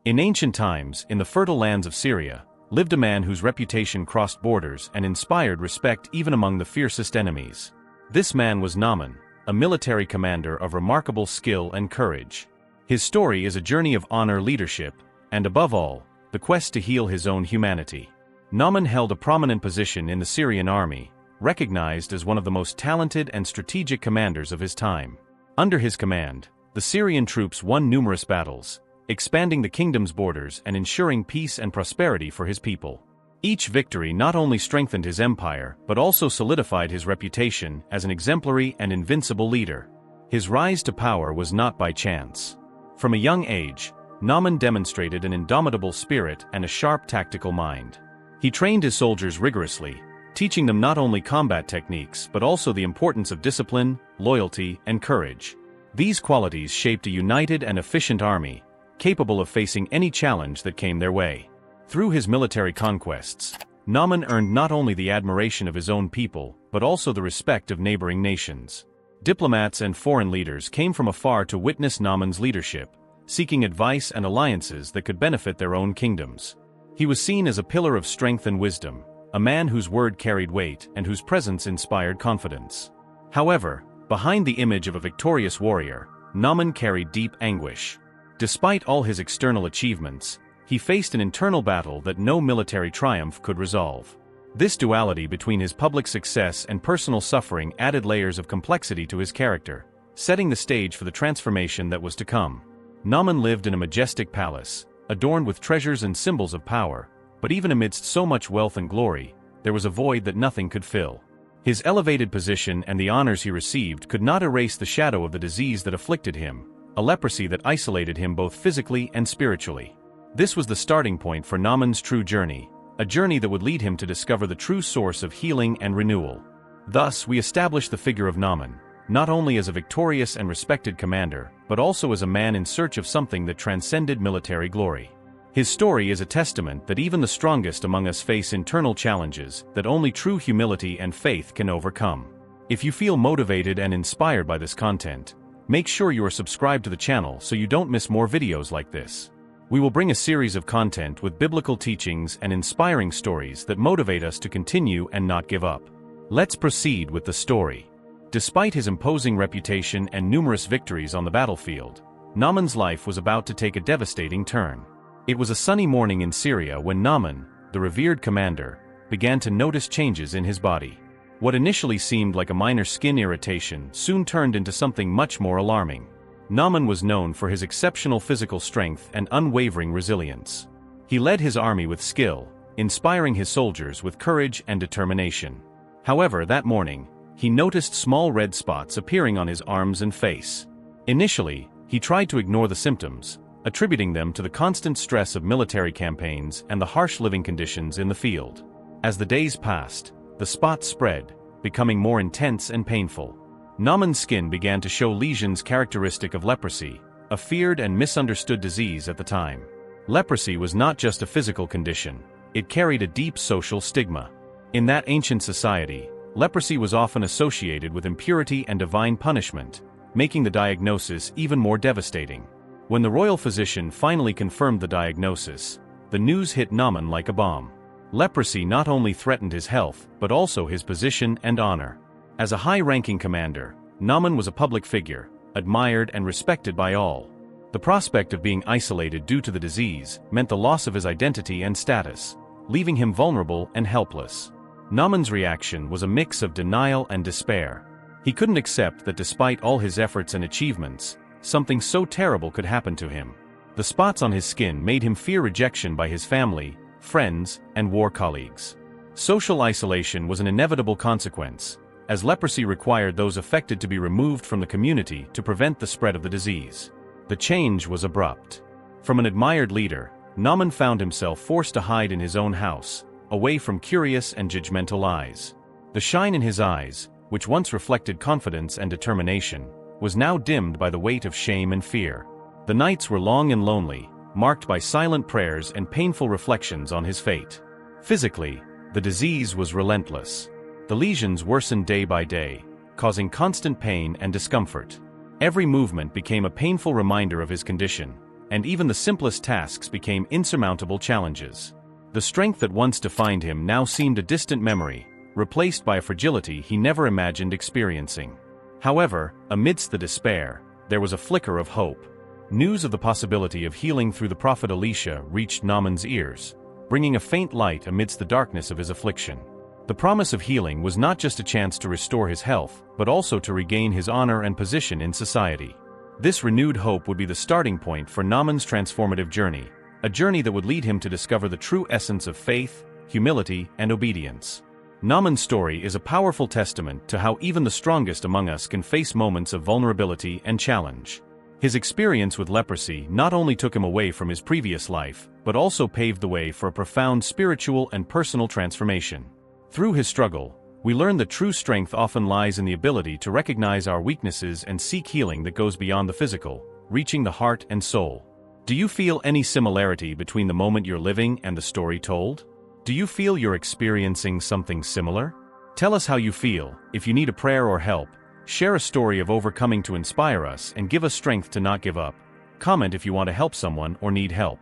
In ancient times, in the fertile lands of Syria, lived a man whose reputation crossed borders and inspired respect even among the fiercest enemies. This man was Naaman, a military commander of remarkable skill and courage. His story is a journey of honor, leadership, and above all, the quest to heal his own humanity. Naaman held a prominent position in the Syrian army, recognized as one of the most talented and strategic commanders of his time. Under his command, the Syrian troops won numerous battles, expanding the kingdom's borders and ensuring peace and prosperity for his people. Each victory not only strengthened his empire but also solidified his reputation as an exemplary and invincible leader. His rise to power was not by chance. From a young age, Naaman demonstrated an indomitable spirit and a sharp tactical mind. He trained his soldiers rigorously, teaching them not only combat techniques but also the importance of discipline, loyalty, and courage. These qualities shaped a united and efficient army, capable of facing any challenge that came their way. Through his military conquests, Naaman earned not only the admiration of his own people but also the respect of neighboring nations. Diplomats and foreign leaders came from afar to witness Naaman's leadership, seeking advice and alliances that could benefit their own kingdoms. He was seen as a pillar of strength and wisdom, a man whose word carried weight and whose presence inspired confidence. However, behind the image of a victorious warrior, Naaman carried deep anguish. Despite all his external achievements, he faced an internal battle that no military triumph could resolve. This duality between his public success and personal suffering added layers of complexity to his character, setting the stage for the transformation that was to come. Naaman lived in a majestic palace, adorned with treasures and symbols of power, but even amidst so much wealth and glory, there was a void that nothing could fill. His elevated position and the honors he received could not erase the shadow of the disease that afflicted him, a leprosy that isolated him both physically and spiritually. This was the starting point for Naaman's true journey, a journey that would lead him to discover the true source of healing and renewal. Thus, we establish the figure of Naaman, not only as a victorious and respected commander, but also as a man in search of something that transcended military glory. His story is a testament that even the strongest among us face internal challenges that only true humility and faith can overcome. If you feel motivated and inspired by this content, make sure you are subscribed to the channel so you don't miss more videos like this. We will bring a series of content with biblical teachings and inspiring stories that motivate us to continue and not give up. Let's proceed with the story. Despite his imposing reputation and numerous victories on the battlefield, Naaman's life was about to take a devastating turn. It was a sunny morning in Syria when Naaman, the revered commander, began to notice changes in his body. What initially seemed like a minor skin irritation soon turned into something much more alarming. Naaman was known for his exceptional physical strength and unwavering resilience. He led his army with skill, inspiring his soldiers with courage and determination. However, that morning, he noticed small red spots appearing on his arms and face. Initially, he tried to ignore the symptoms, attributing them to the constant stress of military campaigns and the harsh living conditions in the field. As the days passed, the spots spread, becoming more intense and painful. Naaman's skin began to show lesions characteristic of leprosy, a feared and misunderstood disease at the time. Leprosy was not just a physical condition, it carried a deep social stigma. In that ancient society, leprosy was often associated with impurity and divine punishment, making the diagnosis even more devastating. When the royal physician finally confirmed the diagnosis, the news hit Naaman like a bomb. Leprosy not only threatened his health but also his position and honor. As a high-ranking commander, Naaman was a public figure, admired and respected by all. The prospect of being isolated due to the disease meant the loss of his identity and status, leaving him vulnerable and helpless. Naaman's reaction was a mix of denial and despair. He couldn't accept that despite all his efforts and achievements, something so terrible could happen to him. The spots on his skin made him fear rejection by his family, friends, and war colleagues. Social isolation was an inevitable consequence, as leprosy required those affected to be removed from the community to prevent the spread of the disease. The change was abrupt. From an admired leader, Naaman found himself forced to hide in his own house, away from curious and judgmental eyes. The shine in his eyes, which once reflected confidence and determination, was now dimmed by the weight of shame and fear. The nights were long and lonely, marked by silent prayers and painful reflections on his fate. Physically, the disease was relentless. The lesions worsened day by day, causing constant pain and discomfort. Every movement became a painful reminder of his condition, and even the simplest tasks became insurmountable challenges. The strength that once defined him now seemed a distant memory, replaced by a fragility he never imagined experiencing. However, amidst the despair, there was a flicker of hope. News of the possibility of healing through the prophet Elisha reached Naaman's ears, bringing a faint light amidst the darkness of his affliction. The promise of healing was not just a chance to restore his health, but also to regain his honor and position in society. This renewed hope would be the starting point for Naaman's transformative journey, a journey that would lead him to discover the true essence of faith, humility, and obedience. Naaman's story is a powerful testament to how even the strongest among us can face moments of vulnerability and challenge. His experience with leprosy not only took him away from his previous life, but also paved the way for a profound spiritual and personal transformation. Through his struggle, we learn that true strength often lies in the ability to recognize our weaknesses and seek healing that goes beyond the physical, reaching the heart and soul. Do you feel any similarity between the moment you're living and the story told? Do you feel you're experiencing something similar? Tell us how you feel. If you need a prayer or help, share a story of overcoming to inspire us and give us strength to not give up. Comment if you want to help someone or need help.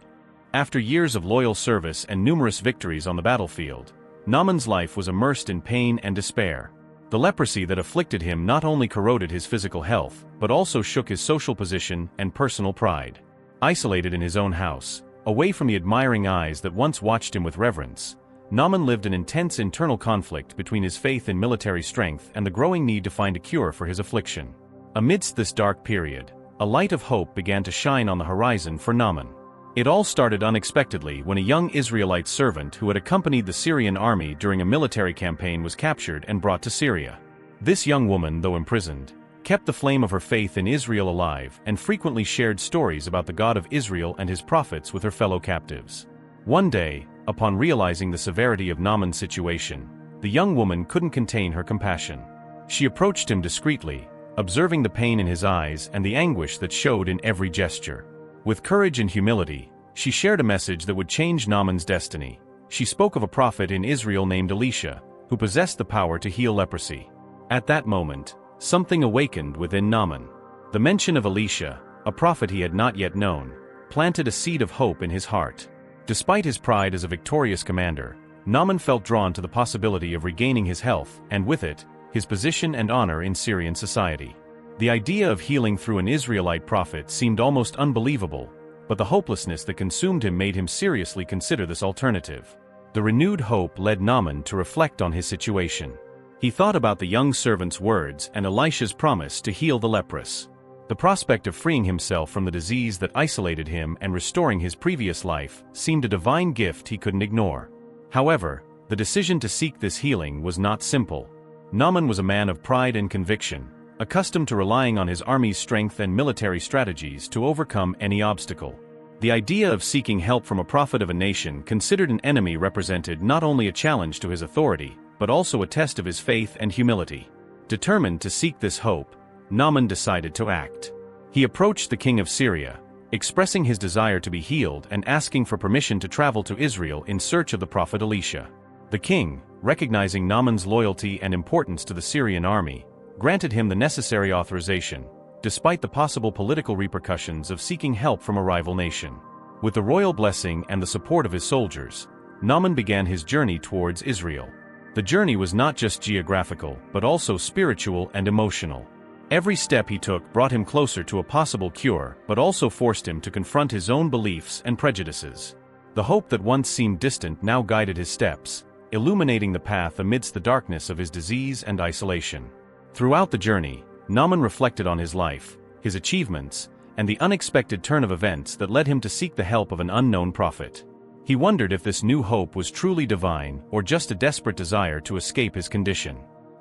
After years of loyal service and numerous victories on the battlefield, Naaman's life was immersed in pain and despair. The leprosy that afflicted him not only corroded his physical health, but also shook his social position and personal pride. Isolated in his own house, away from the admiring eyes that once watched him with reverence, Naaman lived an intense internal conflict between his faith in military strength and the growing need to find a cure for his affliction. Amidst this dark period, a light of hope began to shine on the horizon for Naaman. It all started unexpectedly when a young Israelite servant who had accompanied the Syrian army during a military campaign was captured and brought to Syria. This young woman, though imprisoned, kept the flame of her faith in Israel alive and frequently shared stories about the God of Israel and his prophets with her fellow captives. One day, upon realizing the severity of Naaman's situation, the young woman couldn't contain her compassion. She approached him discreetly, observing the pain in his eyes and the anguish that showed in every gesture. With courage and humility, she shared a message that would change Naaman's destiny. She spoke of a prophet in Israel named Elisha, who possessed the power to heal leprosy. At that moment, something awakened within Naaman. The mention of Elisha, a prophet he had not yet known, planted a seed of hope in his heart. Despite his pride as a victorious commander, Naaman felt drawn to the possibility of regaining his health, and with it, his position and honor in Syrian society. The idea of healing through an Israelite prophet seemed almost unbelievable, but the hopelessness that consumed him made him seriously consider this alternative. The renewed hope led Naaman to reflect on his situation. He thought about the young servant's words and Elisha's promise to heal the leprous. The prospect of freeing himself from the disease that isolated him and restoring his previous life seemed a divine gift he couldn't ignore. However, the decision to seek this healing was not simple. Naaman was a man of pride and conviction, accustomed to relying on his army's strength and military strategies to overcome any obstacle. The idea of seeking help from a prophet of a nation considered an enemy represented not only a challenge to his authority, but also a test of his faith and humility. Determined to seek this hope, Naaman decided to act. He approached the king of Syria, expressing his desire to be healed and asking for permission to travel to Israel in search of the prophet Elisha. The king, recognizing Naaman's loyalty and importance to the Syrian army, granted him the necessary authorization, despite the possible political repercussions of seeking help from a rival nation. With the royal blessing and the support of his soldiers, Naaman began his journey towards Israel. The journey was not just geographical, but also spiritual and emotional. Every step he took brought him closer to a possible cure, but also forced him to confront his own beliefs and prejudices. The hope that once seemed distant now guided his steps, illuminating the path amidst the darkness of his disease and isolation. Throughout the journey, Naaman reflected on his life, his achievements, and the unexpected turn of events that led him to seek the help of an unknown prophet. He wondered if this new hope was truly divine or just a desperate desire to escape his condition.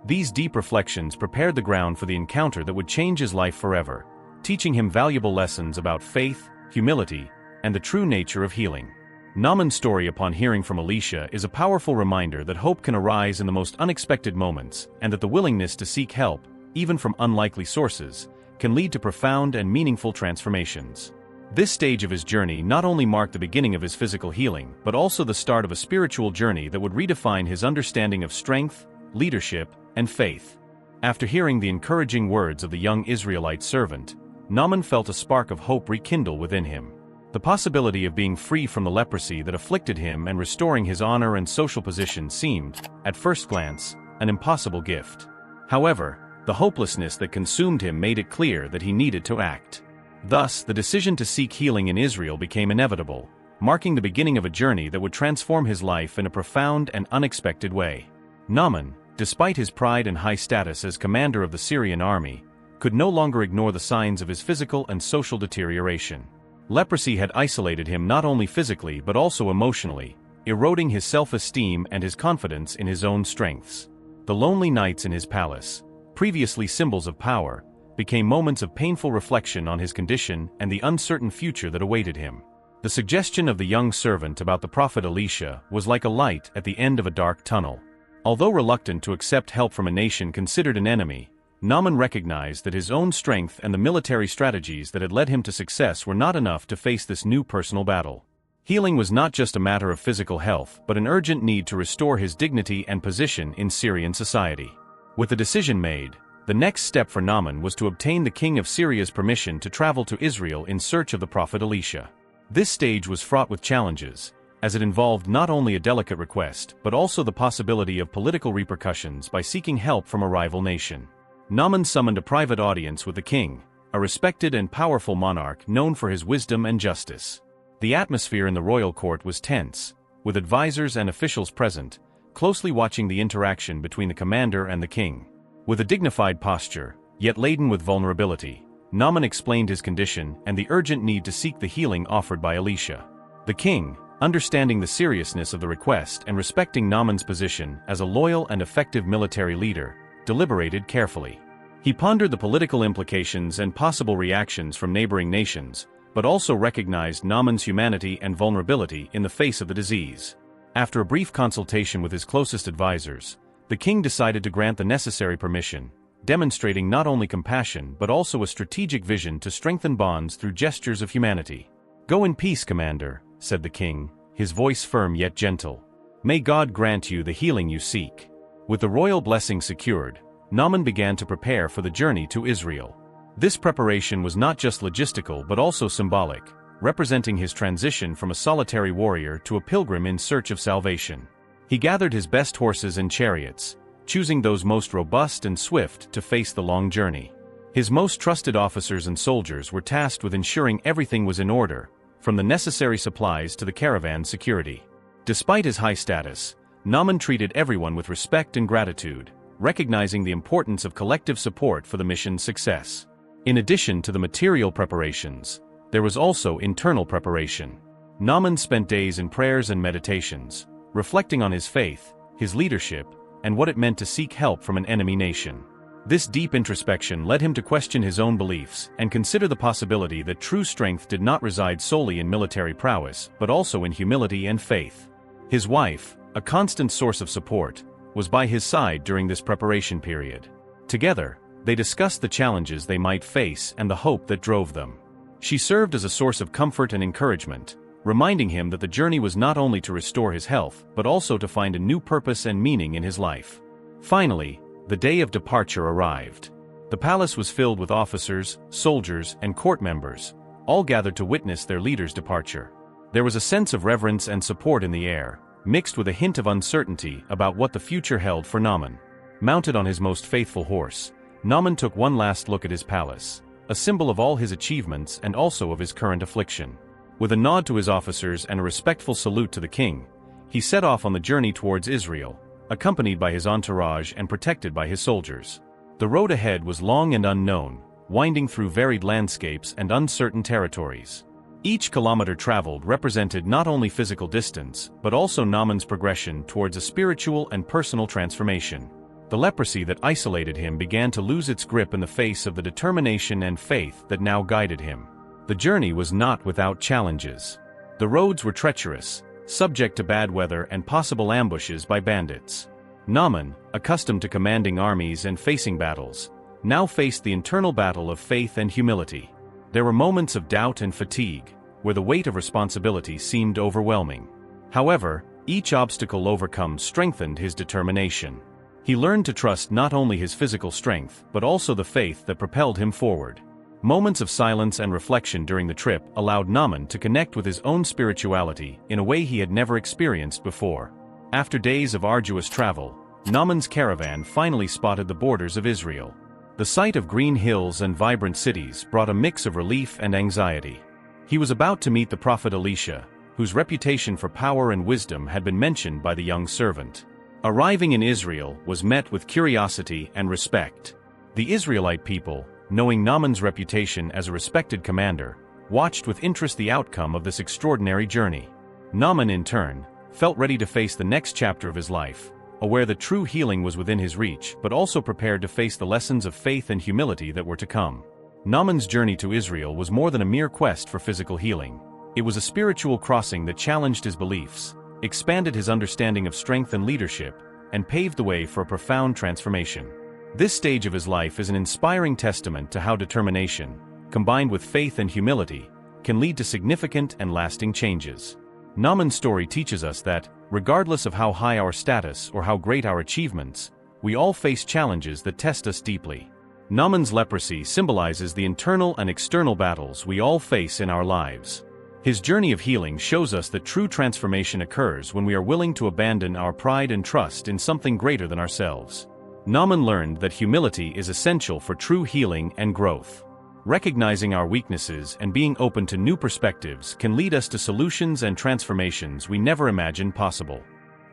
These deep reflections prepared the ground for the encounter that would change his life forever, teaching him valuable lessons about faith, humility, and the true nature of healing. Naaman's story upon hearing from Elisha is a powerful reminder that hope can arise in the most unexpected moments, and that the willingness to seek help, even from unlikely sources, can lead to profound and meaningful transformations. This stage of his journey not only marked the beginning of his physical healing, but also the start of a spiritual journey that would redefine his understanding of strength, leadership, and faith. After hearing the encouraging words of the young Israelite servant, Naaman felt a spark of hope rekindle within him. The possibility of being free from the leprosy that afflicted him and restoring his honor and social position seemed, at first glance, an impossible gift. However, the hopelessness that consumed him made it clear that he needed to act. Thus, the decision to seek healing in Israel became inevitable, marking the beginning of a journey that would transform his life in a profound and unexpected way. Naaman, despite his pride and high status as commander of the Syrian army, could no longer ignore the signs of his physical and social deterioration. Leprosy had isolated him not only physically but also emotionally, eroding his self-esteem and his confidence in his own strengths. The lonely nights in his palace, previously symbols of power, became moments of painful reflection on his condition and the uncertain future that awaited him. The suggestion of the young servant about the prophet Elisha was like a light at the end of a dark tunnel. Although reluctant to accept help from a nation considered an enemy, Naaman recognized that his own strength and the military strategies that had led him to success were not enough to face this new personal battle. Healing was not just a matter of physical health but an urgent need to restore his dignity and position in Syrian society. With the decision made, the next step for Naaman was to obtain the king of Syria's permission to travel to Israel in search of the prophet Elisha. This stage was fraught with challenges, as it involved not only a delicate request but also the possibility of political repercussions by seeking help from a rival nation. Naaman summoned a private audience with the king, a respected and powerful monarch known for his wisdom and justice. The atmosphere in the royal court was tense, with advisors and officials present, closely watching the interaction between the commander and the king. With a dignified posture, yet laden with vulnerability, Naaman explained his condition and the urgent need to seek the healing offered by Elisha. The king, understanding the seriousness of the request and respecting Naaman's position as a loyal and effective military leader, deliberated carefully. He pondered the political implications and possible reactions from neighboring nations, but also recognized Naaman's humanity and vulnerability in the face of the disease. After a brief consultation with his closest advisors, the king decided to grant the necessary permission, demonstrating not only compassion but also a strategic vision to strengthen bonds through gestures of humanity. "Go in peace, Commander," said the king, his voice firm yet gentle. "May God grant you the healing you seek." With the royal blessing secured, Naaman began to prepare for the journey to Israel. This preparation was not just logistical but also symbolic, representing his transition from a solitary warrior to a pilgrim in search of salvation. He gathered his best horses and chariots, choosing those most robust and swift to face the long journey. His most trusted officers and soldiers were tasked with ensuring everything was in order, from the necessary supplies to the caravan's security. Despite his high status, Naaman treated everyone with respect and gratitude, recognizing the importance of collective support for the mission's success. In addition to the material preparations, there was also internal preparation. Naaman spent days in prayers and meditations, reflecting on his faith, his leadership, and what it meant to seek help from an enemy nation. This deep introspection led him to question his own beliefs and consider the possibility that true strength did not reside solely in military prowess but also in humility and faith. His wife, a constant source of support, was by his side during this preparation period. Together, they discussed the challenges they might face and the hope that drove them. She served as a source of comfort and encouragement, reminding him that the journey was not only to restore his health but also to find a new purpose and meaning in his life. Finally, the day of departure arrived. The palace was filled with officers, soldiers, and court members, all gathered to witness their leader's departure. There was a sense of reverence and support in the air, mixed with a hint of uncertainty about what the future held for Naaman. Mounted on his most faithful horse, Naaman took one last look at his palace, a symbol of all his achievements and also of his current affliction. With a nod to his officers and a respectful salute to the king, he set off on the journey towards Israel, accompanied by his entourage and protected by his soldiers. The road ahead was long and unknown, winding through varied landscapes and uncertain territories. Each kilometer traveled represented not only physical distance but also Naaman's progression towards a spiritual and personal transformation. The leprosy that isolated him began to lose its grip in the face of the determination and faith that now guided him. The journey was not without challenges. The roads were treacherous, subject to bad weather and possible ambushes by bandits. Naaman, accustomed to commanding armies and facing battles, now faced the internal battle of faith and humility. There were moments of doubt and fatigue, where the weight of responsibility seemed overwhelming. However, each obstacle overcome strengthened his determination. He learned to trust not only his physical strength but also the faith that propelled him forward. Moments of silence and reflection during the trip allowed Naaman to connect with his own spirituality in a way he had never experienced before. After days of arduous travel, Naaman's caravan finally spotted the borders of Israel. The sight of green hills and vibrant cities brought a mix of relief and anxiety. He was about to meet the prophet Elisha, whose reputation for power and wisdom had been mentioned by the young servant. Arriving in Israel was met with curiosity and respect. The Israelite people, knowing Naaman's reputation as a respected commander, watched with interest the outcome of this extraordinary journey. Naaman, in turn, felt ready to face the next chapter of his life, aware that true healing was within his reach but also prepared to face the lessons of faith and humility that were to come. Naaman's journey to Israel was more than a mere quest for physical healing. It was a spiritual crossing that challenged his beliefs, expanded his understanding of strength and leadership, and paved the way for a profound transformation. This stage of his life is an inspiring testament to how determination, combined with faith and humility, can lead to significant and lasting changes. Naaman's story teaches us that, regardless of how high our status or how great our achievements, we all face challenges that test us deeply. Naaman's leprosy symbolizes the internal and external battles we all face in our lives. His journey of healing shows us that true transformation occurs when we are willing to abandon our pride and trust in something greater than ourselves. Naaman learned that humility is essential for true healing and growth. Recognizing our weaknesses and being open to new perspectives can lead us to solutions and transformations we never imagined possible.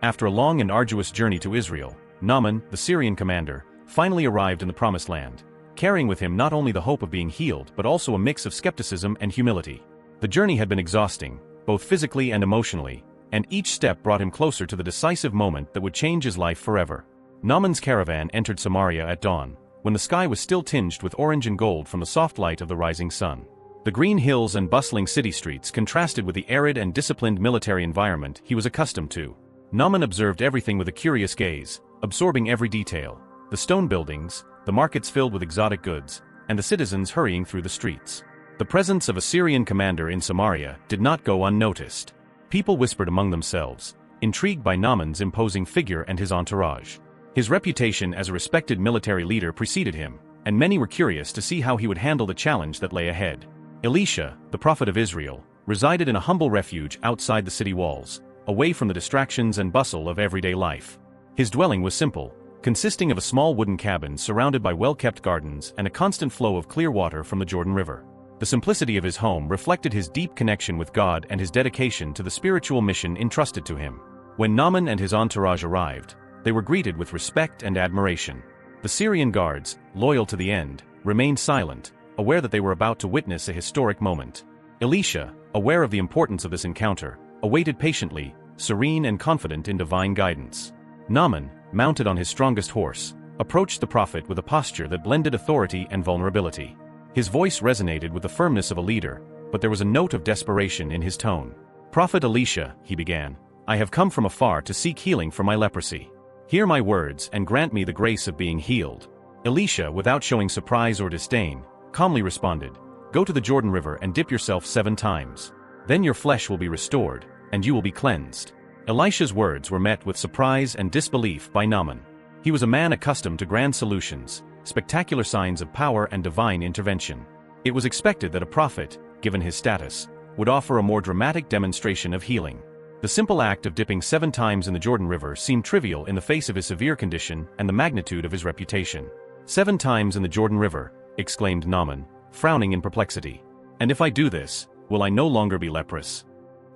After a long and arduous journey to Israel, Naaman, the Syrian commander, finally arrived in the Promised Land, carrying with him not only the hope of being healed but also a mix of skepticism and humility. The journey had been exhausting, both physically and emotionally, and each step brought him closer to the decisive moment that would change his life forever. Naaman's caravan entered Samaria at dawn, when the sky was still tinged with orange and gold from the soft light of the rising sun. The green hills and bustling city streets contrasted with the arid and disciplined military environment he was accustomed to. Naaman observed everything with a curious gaze, absorbing every detail: the stone buildings, the markets filled with exotic goods, and the citizens hurrying through the streets. The presence of a Syrian commander in Samaria did not go unnoticed. People whispered among themselves, intrigued by Naaman's imposing figure and his entourage. His reputation as a respected military leader preceded him, and many were curious to see how he would handle the challenge that lay ahead. Elisha, the prophet of Israel, resided in a humble refuge outside the city walls, away from the distractions and bustle of everyday life. His dwelling was simple, consisting of a small wooden cabin surrounded by well-kept gardens and a constant flow of clear water from the Jordan River. The simplicity of his home reflected his deep connection with God and his dedication to the spiritual mission entrusted to him. When Naaman and his entourage arrived, they were greeted with respect and admiration. The Syrian guards, loyal to the end, remained silent, aware that they were about to witness a historic moment. Elisha, aware of the importance of this encounter, awaited patiently, serene and confident in divine guidance. Naaman, mounted on his strongest horse, approached the prophet with a posture that blended authority and vulnerability. His voice resonated with the firmness of a leader, but there was a note of desperation in his tone. "Prophet Elisha," he began, "I have come from afar to seek healing for my leprosy. Hear my words and grant me the grace of being healed." Elisha, without showing surprise or disdain, calmly responded, "Go to the Jordan River and dip yourself 7 times. Then your flesh will be restored, and you will be cleansed." Elisha's words were met with surprise and disbelief by Naaman. He was a man accustomed to grand solutions, spectacular signs of power and divine intervention. It was expected that a prophet, given his status, would offer a more dramatic demonstration of healing. The simple act of dipping 7 times in the Jordan River seemed trivial in the face of his severe condition and the magnitude of his reputation. 7 times in the Jordan River," exclaimed Naaman, frowning in perplexity. "And if I do this, will I no longer be leprous?"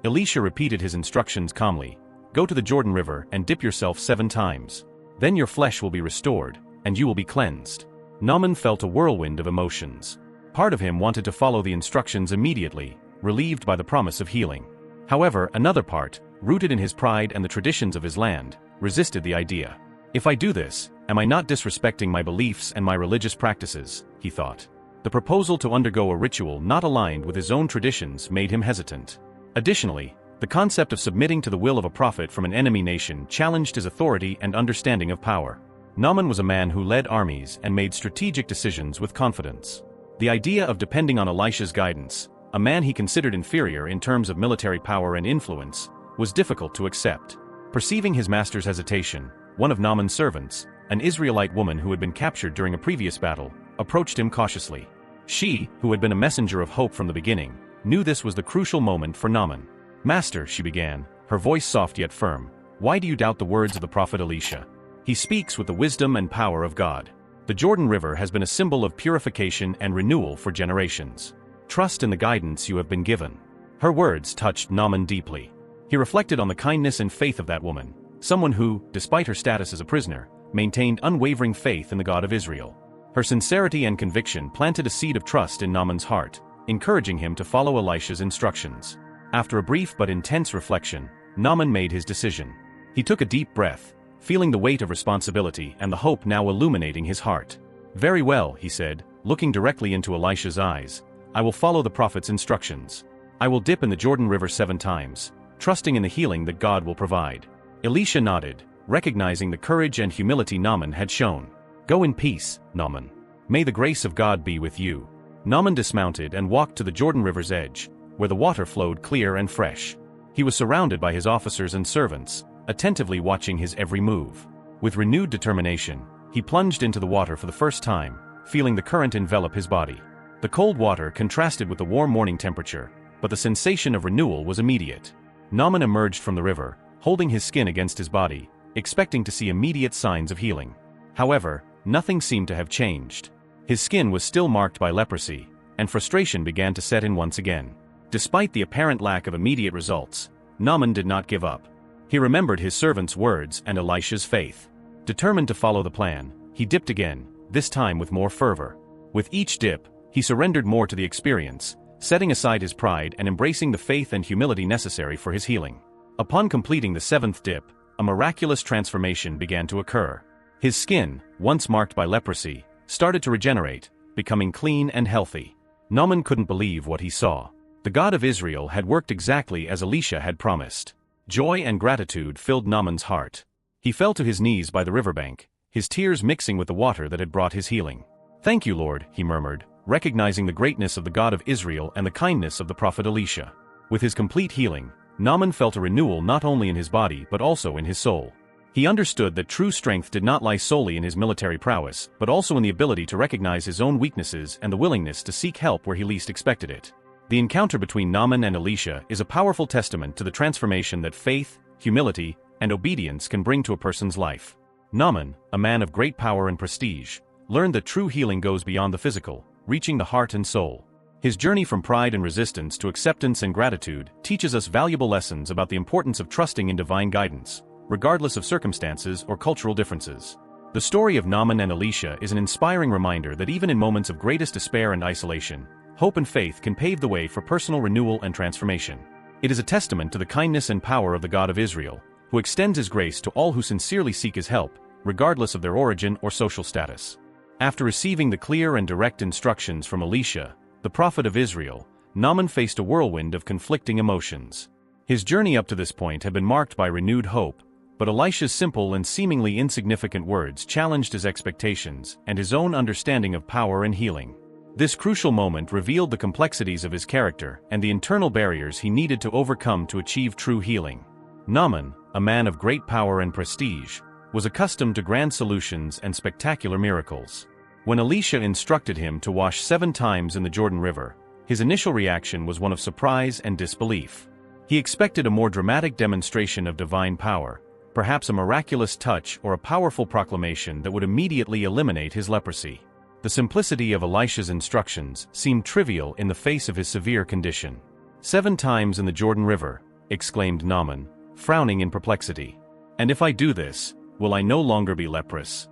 Elisha repeated his instructions calmly. "Go to the Jordan River and dip yourself 7 times. Then your flesh will be restored, and you will be cleansed." Naaman felt a whirlwind of emotions. Part of him wanted to follow the instructions immediately, relieved by the promise of healing. However, another part, rooted in his pride and the traditions of his land, resisted the idea. "If I do this, am I not disrespecting my beliefs and my religious practices?" he thought. The proposal to undergo a ritual not aligned with his own traditions made him hesitant. Additionally, the concept of submitting to the will of a prophet from an enemy nation challenged his authority and understanding of power. Naaman was a man who led armies and made strategic decisions with confidence. The idea of depending on Elisha's guidance, a man he considered inferior in terms of military power and influence, was difficult to accept. Perceiving his master's hesitation, one of Naaman's servants, an Israelite woman who had been captured during a previous battle, approached him cautiously. She, who had been a messenger of hope from the beginning, knew this was the crucial moment for Naaman. "Master," she began, her voice soft yet firm, "why do you doubt the words of the prophet Elisha? He speaks with the wisdom and power of God. The Jordan River has been a symbol of purification and renewal for generations. Trust in the guidance you have been given." Her words touched Naaman deeply. He reflected on the kindness and faith of that woman, someone who, despite her status as a prisoner, maintained unwavering faith in the God of Israel. Her sincerity and conviction planted a seed of trust in Naaman's heart, encouraging him to follow Elisha's instructions. After a brief but intense reflection, Naaman made his decision. He took a deep breath, feeling the weight of responsibility and the hope now illuminating his heart. "Very well," he said, looking directly into Elisha's eyes, "I will follow the prophet's instructions. I will dip in the Jordan River 7 times, trusting in the healing that God will provide." Elisha nodded, recognizing the courage and humility Naaman had shown. "Go in peace, Naaman. May the grace of God be with you." Naaman dismounted and walked to the Jordan River's edge, where the water flowed clear and fresh. He was surrounded by his officers and servants, attentively watching his every move. With renewed determination, he plunged into the water for the first time, feeling the current envelop his body. The cold water contrasted with the warm morning temperature, but the sensation of renewal was immediate. Naaman emerged from the river, holding his skin against his body, expecting to see immediate signs of healing. However, nothing seemed to have changed. His skin was still marked by leprosy, and frustration began to set in once again. Despite the apparent lack of immediate results, Naaman did not give up. He remembered his servant's words and Elisha's faith. Determined to follow the plan, he dipped again, this time with more fervor. With each dip, he surrendered more to the experience, setting aside his pride and embracing the faith and humility necessary for his healing. Upon completing the 7th dip, a miraculous transformation began to occur. His skin, once marked by leprosy, started to regenerate, becoming clean and healthy. Naaman couldn't believe what he saw. The God of Israel had worked exactly as Elisha had promised. Joy and gratitude filled Naaman's heart. He fell to his knees by the riverbank, his tears mixing with the water that had brought his healing. "Thank you, Lord," he murmured, recognizing the greatness of the God of Israel and the kindness of the prophet Elisha. With his complete healing, Naaman felt a renewal not only in his body but also in his soul. He understood that true strength did not lie solely in his military prowess, but also in the ability to recognize his own weaknesses and the willingness to seek help where he least expected it. The encounter between Naaman and Elisha is a powerful testament to the transformation that faith, humility, and obedience can bring to a person's life. Naaman, a man of great power and prestige, learned that true healing goes beyond the physical, reaching the heart and soul. His journey from pride and resistance to acceptance and gratitude teaches us valuable lessons about the importance of trusting in divine guidance, regardless of circumstances or cultural differences. The story of Naaman and Elisha is an inspiring reminder that even in moments of greatest despair and isolation, hope and faith can pave the way for personal renewal and transformation. It is a testament to the kindness and power of the God of Israel, who extends his grace to all who sincerely seek his help, regardless of their origin or social status. After receiving the clear and direct instructions from Elisha, the prophet of Israel, Naaman faced a whirlwind of conflicting emotions. His journey up to this point had been marked by renewed hope, but Elisha's simple and seemingly insignificant words challenged his expectations and his own understanding of power and healing. This crucial moment revealed the complexities of his character and the internal barriers he needed to overcome to achieve true healing. Naaman, a man of great power and prestige, was accustomed to grand solutions and spectacular miracles. When Elisha instructed him to wash 7 times in the Jordan River, his initial reaction was one of surprise and disbelief. He expected a more dramatic demonstration of divine power, perhaps a miraculous touch or a powerful proclamation that would immediately eliminate his leprosy. The simplicity of Elisha's instructions seemed trivial in the face of his severe condition. 7 times in the Jordan River, exclaimed Naaman, frowning in perplexity. "And if I do this, will I no longer be leprous?"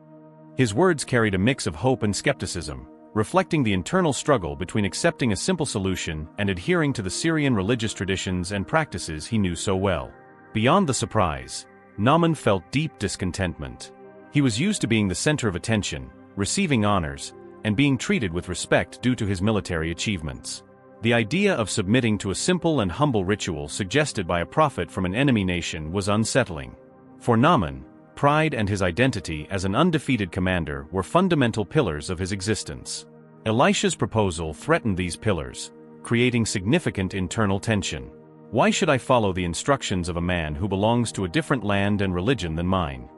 His words carried a mix of hope and skepticism, reflecting the internal struggle between accepting a simple solution and adhering to the Syrian religious traditions and practices he knew so well. Beyond the surprise, Naaman felt deep discontentment. He was used to being the center of attention, receiving honors, and being treated with respect due to his military achievements. The idea of submitting to a simple and humble ritual suggested by a prophet from an enemy nation was unsettling. For Naaman, pride and his identity as an undefeated commander were fundamental pillars of his existence. Elisha's proposal threatened these pillars, creating significant internal tension. "Why should I follow the instructions of a man who belongs to a different land and religion than mine?"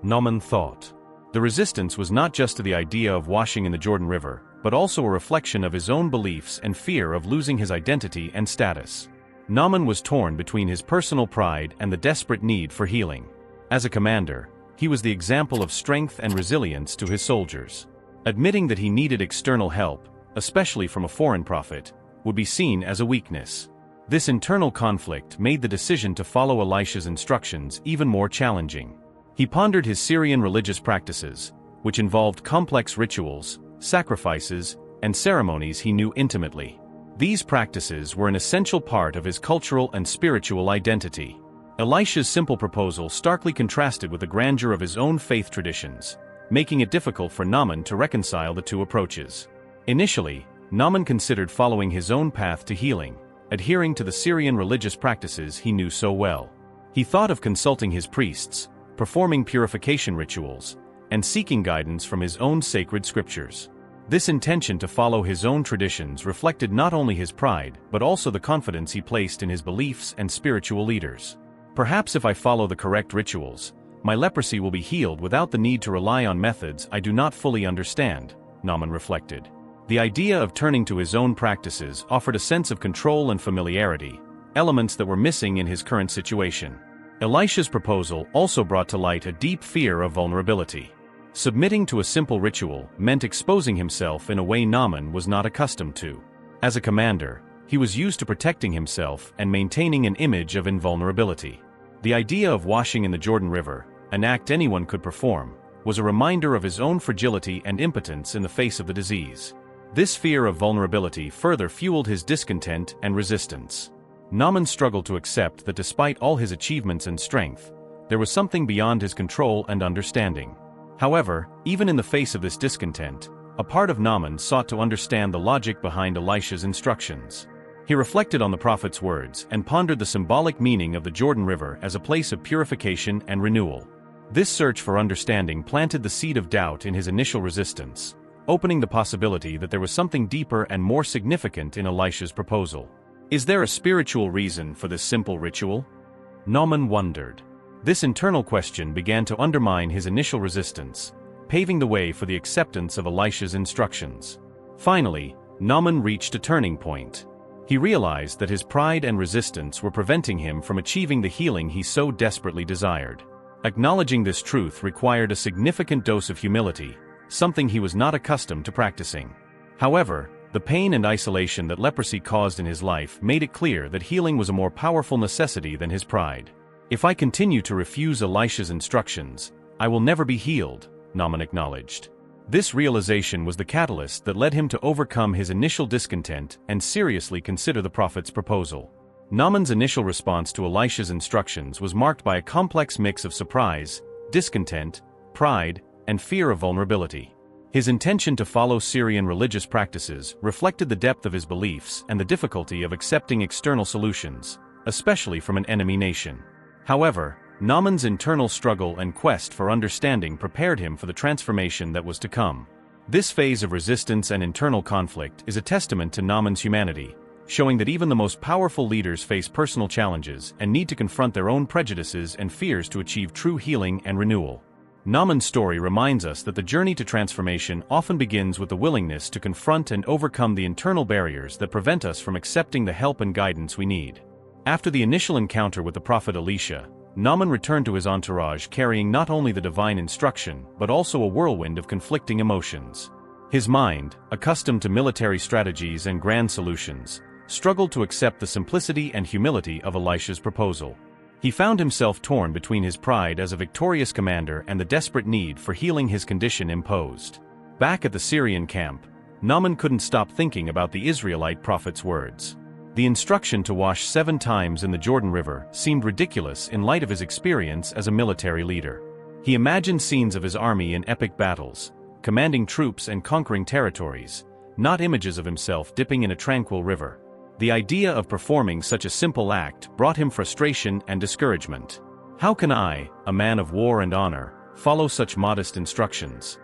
Naaman thought. The resistance was not just to the idea of washing in the Jordan River, but also a reflection of his own beliefs and fear of losing his identity and status. Naaman was torn between his personal pride and the desperate need for healing. As a commander, he was the example of strength and resilience to his soldiers. Admitting that he needed external help, especially from a foreign prophet, would be seen as a weakness. This internal conflict made the decision to follow Elisha's instructions even more challenging. He pondered his Syrian religious practices, which involved complex rituals, sacrifices, and ceremonies he knew intimately. These practices were an essential part of his cultural and spiritual identity. Elisha's simple proposal starkly contrasted with the grandeur of his own faith traditions, making it difficult for Naaman to reconcile the two approaches. Initially, Naaman considered following his own path to healing, adhering to the Syrian religious practices he knew so well. He thought of consulting his priests, performing purification rituals, and seeking guidance from his own sacred scriptures. This intention to follow his own traditions reflected not only his pride but also the confidence he placed in his beliefs and spiritual leaders. Perhaps if I follow the correct rituals, my leprosy will be healed without the need to rely on methods I do not fully understand, Naaman reflected. The idea of turning to his own practices offered a sense of control and familiarity, elements that were missing in his current situation. Elisha's proposal also brought to light a deep fear of vulnerability. Submitting to a simple ritual meant exposing himself in a way Naaman was not accustomed to. As a commander, he was used to protecting himself and maintaining an image of invulnerability. The idea of washing in the Jordan River, an act anyone could perform, was a reminder of his own fragility and impotence in the face of the disease. This fear of vulnerability further fueled his discontent and resistance. Naaman struggled to accept that despite all his achievements and strength, there was something beyond his control and understanding. However, even in the face of this discontent, a part of Naaman sought to understand the logic behind Elisha's instructions. He reflected on the prophet's words and pondered the symbolic meaning of the Jordan River as a place of purification and renewal. This search for understanding planted the seed of doubt in his initial resistance, opening the possibility that there was something deeper and more significant in Elisha's proposal. Is there a spiritual reason for this simple ritual? Naaman wondered. This internal question began to undermine his initial resistance, paving the way for the acceptance of Elisha's instructions. Finally, Naaman reached a turning point. He realized that his pride and resistance were preventing him from achieving the healing he so desperately desired. Acknowledging this truth required a significant dose of humility, something he was not accustomed to practicing. However, the pain and isolation that leprosy caused in his life made it clear that healing was a more powerful necessity than his pride. If I continue to refuse Elisha's instructions, I will never be healed, Naaman acknowledged. This realization was the catalyst that led him to overcome his initial discontent and seriously consider the prophet's proposal. Naaman's initial response to Elisha's instructions was marked by a complex mix of surprise, discontent, pride, and fear of vulnerability. His intention to follow Syrian religious practices reflected the depth of his beliefs and the difficulty of accepting external solutions, especially from an enemy nation. However, Naaman's internal struggle and quest for understanding prepared him for the transformation that was to come. This phase of resistance and internal conflict is a testament to Naaman's humanity, showing that even the most powerful leaders face personal challenges and need to confront their own prejudices and fears to achieve true healing and renewal. Naaman's story reminds us that the journey to transformation often begins with the willingness to confront and overcome the internal barriers that prevent us from accepting the help and guidance we need. After the initial encounter with the prophet Elisha, Naaman returned to his entourage carrying not only the divine instruction but also a whirlwind of conflicting emotions. His mind, accustomed to military strategies and grand solutions, struggled to accept the simplicity and humility of Elisha's proposal. He found himself torn between his pride as a victorious commander and the desperate need for healing his condition imposed. Back at the Syrian camp, Naaman couldn't stop thinking about the Israelite prophet's words. The instruction to wash 7 times in the Jordan River seemed ridiculous in light of his experience as a military leader. He imagined scenes of his army in epic battles, commanding troops and conquering territories, not images of himself dipping in a tranquil river. The idea of performing such a simple act brought him frustration and discouragement. How can I, a man of war and honor, follow such modest instructions?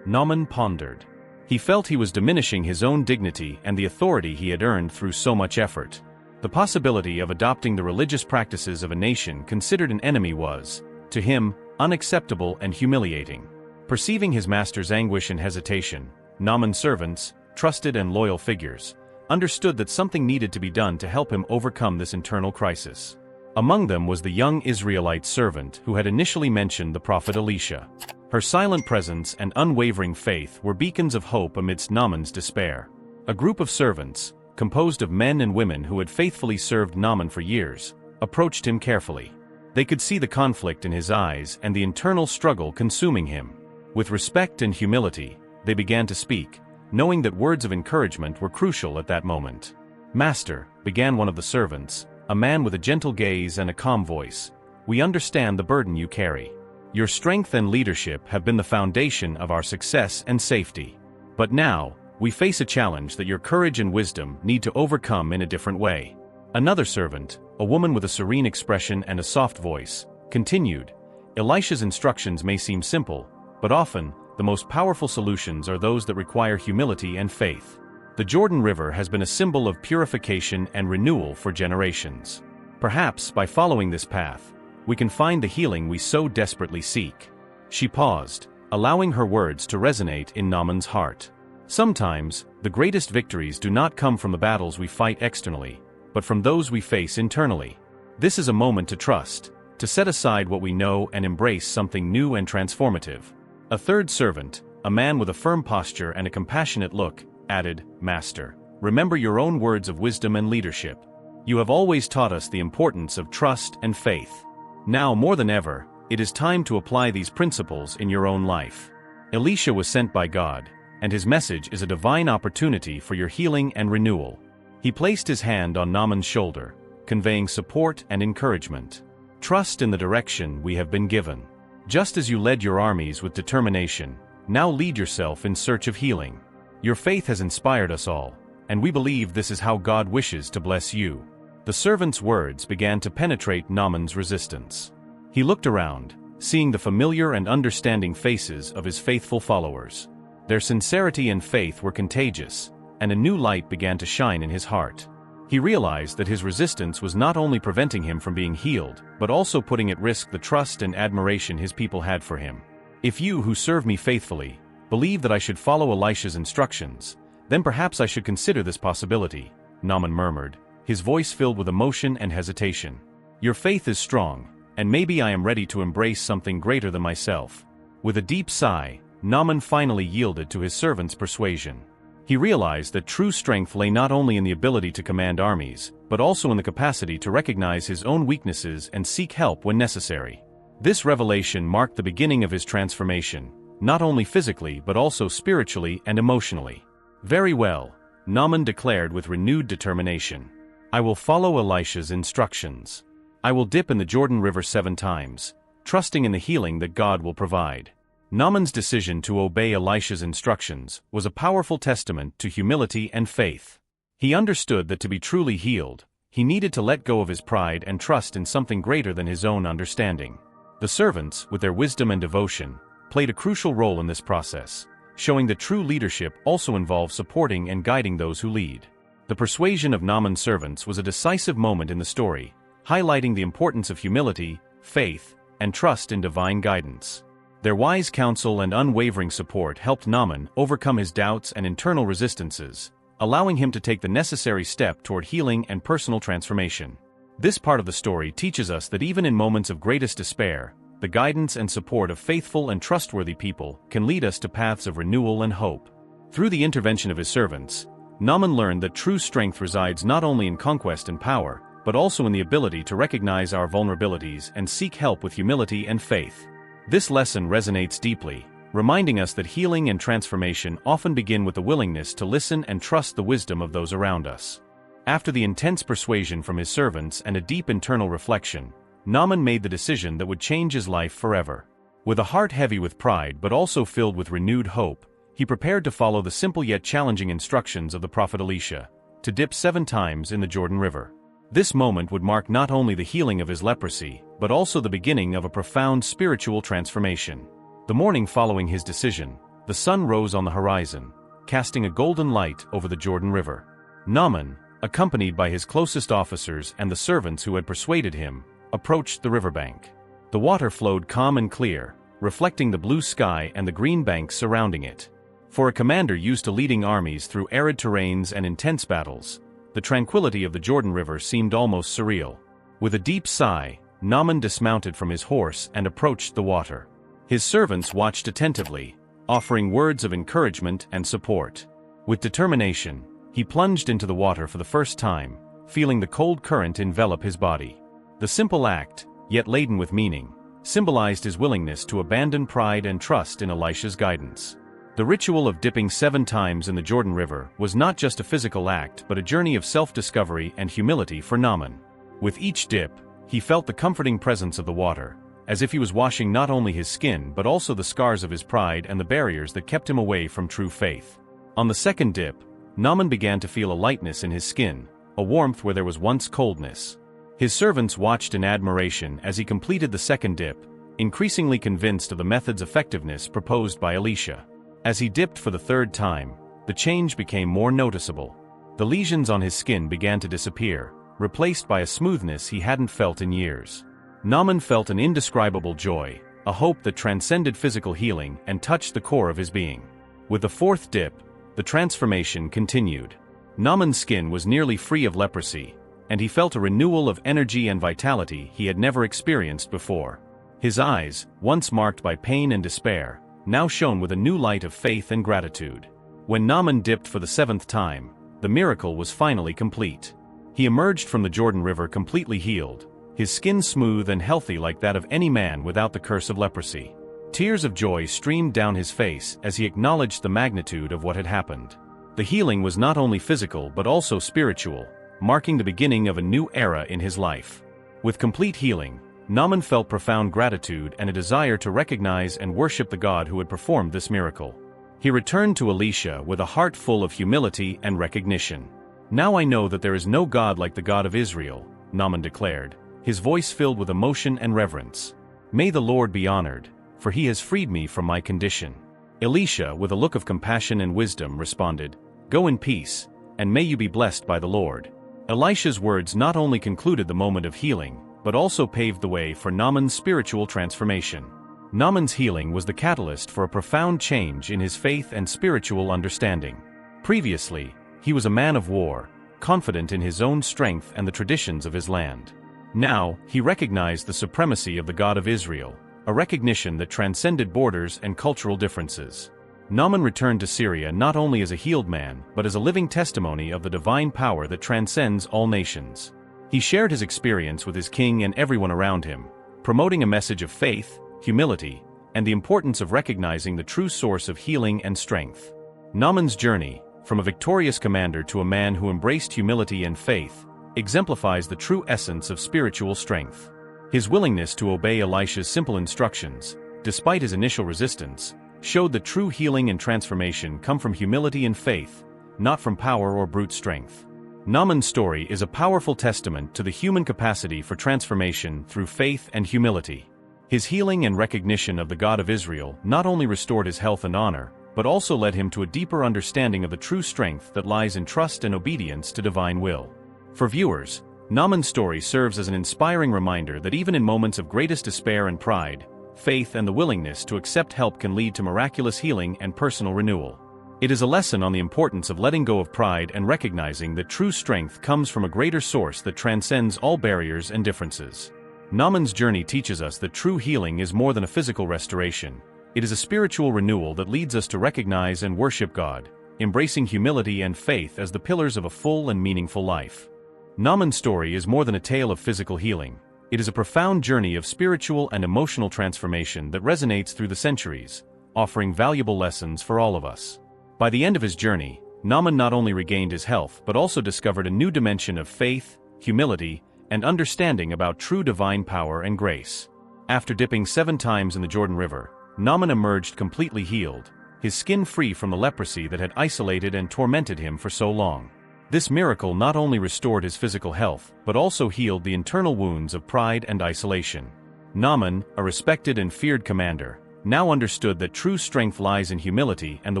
Naaman pondered. He felt he was diminishing his own dignity and the authority he had earned through so much effort. The possibility of adopting the religious practices of a nation considered an enemy was, to him, unacceptable and humiliating. Perceiving his master's anguish and hesitation, Naaman's servants, trusted and loyal figures, understood that something needed to be done to help him overcome this internal crisis. Among them was the young Israelite servant who had initially mentioned the prophet Elisha. Her silent presence and unwavering faith were beacons of hope amidst Naaman's despair. A group of servants, composed of men and women who had faithfully served Naaman for years, approached him carefully. They could see the conflict in his eyes and the internal struggle consuming him. With respect and humility, they began to speak, knowing that words of encouragement were crucial at that moment. "Master," began one of the servants, a man with a gentle gaze and a calm voice, "we understand the burden you carry. Your strength and leadership have been the foundation of our success and safety. But now, we face a challenge that your courage and wisdom need to overcome in a different way." Another servant, a woman with a serene expression and a soft voice, continued, "Elisha's instructions may seem simple, but often, the most powerful solutions are those that require humility and faith. The Jordan River has been a symbol of purification and renewal for generations. Perhaps, by following this path, we can find the healing we so desperately seek." She paused, allowing her words to resonate in Naaman's heart. Sometimes, the greatest victories do not come from the battles we fight externally, but from those we face internally. This is a moment to trust, to set aside what we know and embrace something new and transformative. A third servant, a man with a firm posture and a compassionate look, added, "Master, remember your own words of wisdom and leadership. You have always taught us the importance of trust and faith. Now more than ever, it is time to apply these principles in your own life. Elisha was sent by God, and his message is a divine opportunity for your healing and renewal." He placed his hand on Naaman's shoulder, conveying support and encouragement. "Trust in the direction we have been given. Just as you led your armies with determination, now lead yourself in search of healing. Your faith has inspired us all, and we believe this is how God wishes to bless you." The servant's words began to penetrate Naaman's resistance. He looked around, seeing the familiar and understanding faces of his faithful followers. Their sincerity and faith were contagious, and a new light began to shine in his heart. He realized that his resistance was not only preventing him from being healed, but also putting at risk the trust and admiration his people had for him. "If you who serve me faithfully believe that I should follow Elisha's instructions, then perhaps I should consider this possibility," Naaman murmured, his voice filled with emotion and hesitation. "Your faith is strong, and maybe I am ready to embrace something greater than myself." With a deep sigh, Naaman finally yielded to his servant's persuasion. He realized that true strength lay not only in the ability to command armies, but also in the capacity to recognize his own weaknesses and seek help when necessary. This revelation marked the beginning of his transformation, not only physically but also spiritually and emotionally. "Very well," Naaman declared with renewed determination. "I will follow Elisha's instructions. I will dip in the Jordan River 7 times, trusting in the healing that God will provide." Naaman's decision to obey Elisha's instructions was a powerful testament to humility and faith. He understood that to be truly healed, he needed to let go of his pride and trust in something greater than his own understanding. The servants, with their wisdom and devotion, played a crucial role in this process, showing that true leadership also involves supporting and guiding those who lead. The persuasion of Naaman's servants was a decisive moment in the story, highlighting the importance of humility, faith, and trust in divine guidance. Their wise counsel and unwavering support helped Naaman overcome his doubts and internal resistances, allowing him to take the necessary step toward healing and personal transformation. This part of the story teaches us that even in moments of greatest despair, the guidance and support of faithful and trustworthy people can lead us to paths of renewal and hope. Through the intervention of his servants, Naaman learned that true strength resides not only in conquest and power, but also in the ability to recognize our vulnerabilities and seek help with humility and faith. This lesson resonates deeply, reminding us that healing and transformation often begin with the willingness to listen and trust the wisdom of those around us. After the intense persuasion from his servants and a deep internal reflection, Naaman made the decision that would change his life forever. With a heart heavy with pride but also filled with renewed hope, he prepared to follow the simple yet challenging instructions of the prophet Elisha, to dip 7 times in the Jordan River. This moment would mark not only the healing of his leprosy, but also the beginning of a profound spiritual transformation. The morning following his decision, the sun rose on the horizon, casting a golden light over the Jordan River. Naaman, accompanied by his closest officers and the servants who had persuaded him, approached the riverbank. The water flowed calm and clear, reflecting the blue sky and the green banks surrounding it. For a commander used to leading armies through arid terrains and intense battles, the tranquility of the Jordan River seemed almost surreal. With a deep sigh, Naaman dismounted from his horse and approached the water. His servants watched attentively, offering words of encouragement and support. With determination, he plunged into the water for the first time, feeling the cold current envelop his body. The simple act, yet laden with meaning, symbolized his willingness to abandon pride and trust in Elisha's guidance. The ritual of dipping 7 times in the Jordan River was not just a physical act but a journey of self-discovery and humility for Naaman. With each dip, he felt the comforting presence of the water, as if he was washing not only his skin but also the scars of his pride and the barriers that kept him away from true faith. On the second dip, Naaman began to feel a lightness in his skin, a warmth where there was once coldness. His servants watched in admiration as he completed the second dip, increasingly convinced of the method's effectiveness proposed by Elisha. As he dipped for the third time, the change became more noticeable. The lesions on his skin began to disappear, replaced by a smoothness he hadn't felt in years. Naaman felt an indescribable joy, a hope that transcended physical healing and touched the core of his being. With the fourth dip, the transformation continued. Naaman's skin was nearly free of leprosy, and he felt a renewal of energy and vitality he had never experienced before. His eyes, once marked by pain and despair, now shone with a new light of faith and gratitude. When Naaman dipped for the 7th time, the miracle was finally complete. He emerged from the Jordan River completely healed, his skin smooth and healthy like that of any man without the curse of leprosy. Tears of joy streamed down his face as he acknowledged the magnitude of what had happened. The healing was not only physical but also spiritual, marking the beginning of a new era in his life. With complete healing, Naaman felt profound gratitude and a desire to recognize and worship the God who had performed this miracle. He returned to Elisha with a heart full of humility and recognition. "Now I know that there is no God like the God of Israel," Naaman declared, his voice filled with emotion and reverence. "May the Lord be honored, for he has freed me from my condition." Elisha, with a look of compassion and wisdom, responded, "Go in peace, and may you be blessed by the Lord." Elisha's words not only concluded the moment of healing, but also paved the way for Naaman's spiritual transformation. Naaman's healing was the catalyst for a profound change in his faith and spiritual understanding. Previously, he was a man of war, confident in his own strength and the traditions of his land. Now, he recognized the supremacy of the God of Israel, a recognition that transcended borders and cultural differences. Naaman returned to Syria not only as a healed man but as a living testimony of the divine power that transcends all nations. He shared his experience with his king and everyone around him, promoting a message of faith, humility, and the importance of recognizing the true source of healing and strength. Naaman's journey, from a victorious commander to a man who embraced humility and faith, exemplifies the true essence of spiritual strength. His willingness to obey Elisha's simple instructions, despite his initial resistance, showed that true healing and transformation come from humility and faith, not from power or brute strength. Naaman's story is a powerful testament to the human capacity for transformation through faith and humility. His healing and recognition of the God of Israel not only restored his health and honor, but also led him to a deeper understanding of the true strength that lies in trust and obedience to divine will. For viewers, Naaman's story serves as an inspiring reminder that even in moments of greatest despair and pride, faith and the willingness to accept help can lead to miraculous healing and personal renewal. It is a lesson on the importance of letting go of pride and recognizing that true strength comes from a greater source that transcends all barriers and differences. Naaman's journey teaches us that true healing is more than a physical restoration. It is a spiritual renewal that leads us to recognize and worship God, embracing humility and faith as the pillars of a full and meaningful life. Naaman's story is more than a tale of physical healing. It is a profound journey of spiritual and emotional transformation that resonates through the centuries, offering valuable lessons for all of us. By the end of his journey, Naaman not only regained his health but also discovered a new dimension of faith, humility, and understanding about true divine power and grace. After dipping 7 times in the Jordan River, Naaman emerged completely healed, his skin free from the leprosy that had isolated and tormented him for so long. This miracle not only restored his physical health but also healed the internal wounds of pride and isolation. Naaman, a respected and feared commander, now understood that true strength lies in humility and the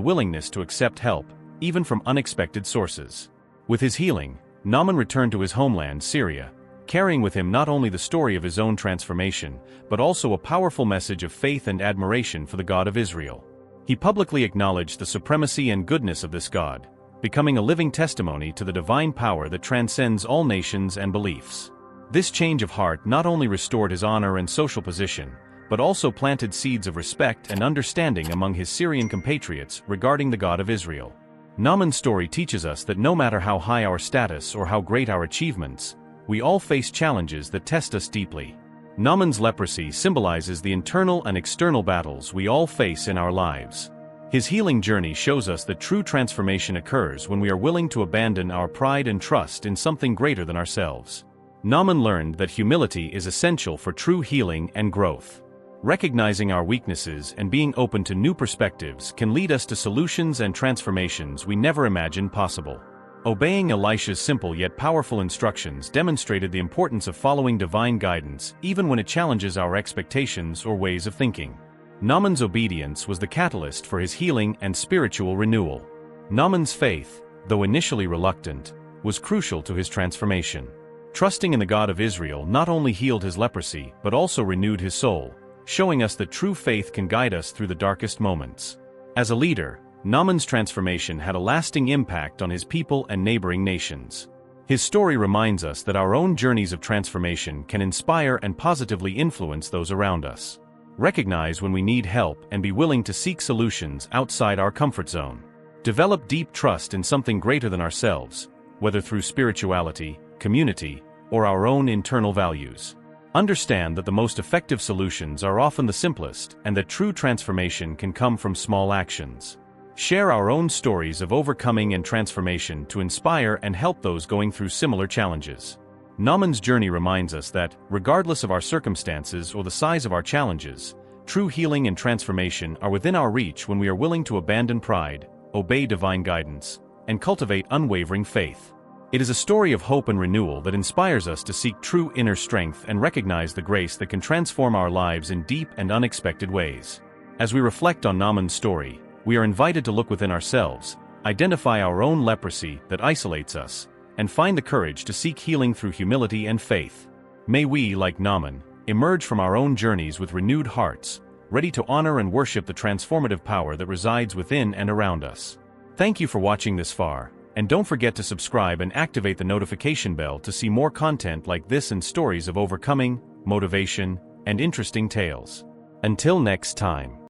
willingness to accept help, even from unexpected sources. With his healing, Naaman returned to his homeland, Syria, carrying with him not only the story of his own transformation, but also a powerful message of faith and admiration for the God of Israel. He publicly acknowledged the supremacy and goodness of this God, becoming a living testimony to the divine power that transcends all nations and beliefs. This change of heart not only restored his honor and social position, but also planted seeds of respect and understanding among his Syrian compatriots regarding the God of Israel. Naaman's story teaches us that no matter how high our status or how great our achievements, we all face challenges that test us deeply. Naaman's leprosy symbolizes the internal and external battles we all face in our lives. His healing journey shows us that true transformation occurs when we are willing to abandon our pride and trust in something greater than ourselves. Naaman learned that humility is essential for true healing and growth. Recognizing our weaknesses and being open to new perspectives can lead us to solutions and transformations we never imagined possible. Obeying Elisha's simple yet powerful instructions demonstrated the importance of following divine guidance even when it challenges our expectations or ways of thinking. Naaman's obedience was the catalyst for his healing and spiritual renewal. Naaman's faith, though initially reluctant, was crucial to his transformation. Trusting in the God of Israel not only healed his leprosy but also renewed his soul, showing us that true faith can guide us through the darkest moments. As a leader, Naaman's transformation had a lasting impact on his people and neighboring nations. His story reminds us that our own journeys of transformation can inspire and positively influence those around us. Recognize when we need help and be willing to seek solutions outside our comfort zone. Develop deep trust in something greater than ourselves, whether through spirituality, community, or our own internal values. Understand that the most effective solutions are often the simplest and that true transformation can come from small actions. Share our own stories of overcoming and transformation to inspire and help those going through similar challenges. Naaman's journey reminds us that, regardless of our circumstances or the size of our challenges, true healing and transformation are within our reach when we are willing to abandon pride, obey divine guidance, and cultivate unwavering faith. It is a story of hope and renewal that inspires us to seek true inner strength and recognize the grace that can transform our lives in deep and unexpected ways. As we reflect on Naaman's story, we are invited to look within ourselves, identify our own leprosy that isolates us, and find the courage to seek healing through humility and faith. May we, like Naaman, emerge from our own journeys with renewed hearts, ready to honor and worship the transformative power that resides within and around us. Thank you for watching this far, and don't forget to subscribe and activate the notification bell to see more content like this and stories of overcoming, motivation, and interesting tales. Until next time.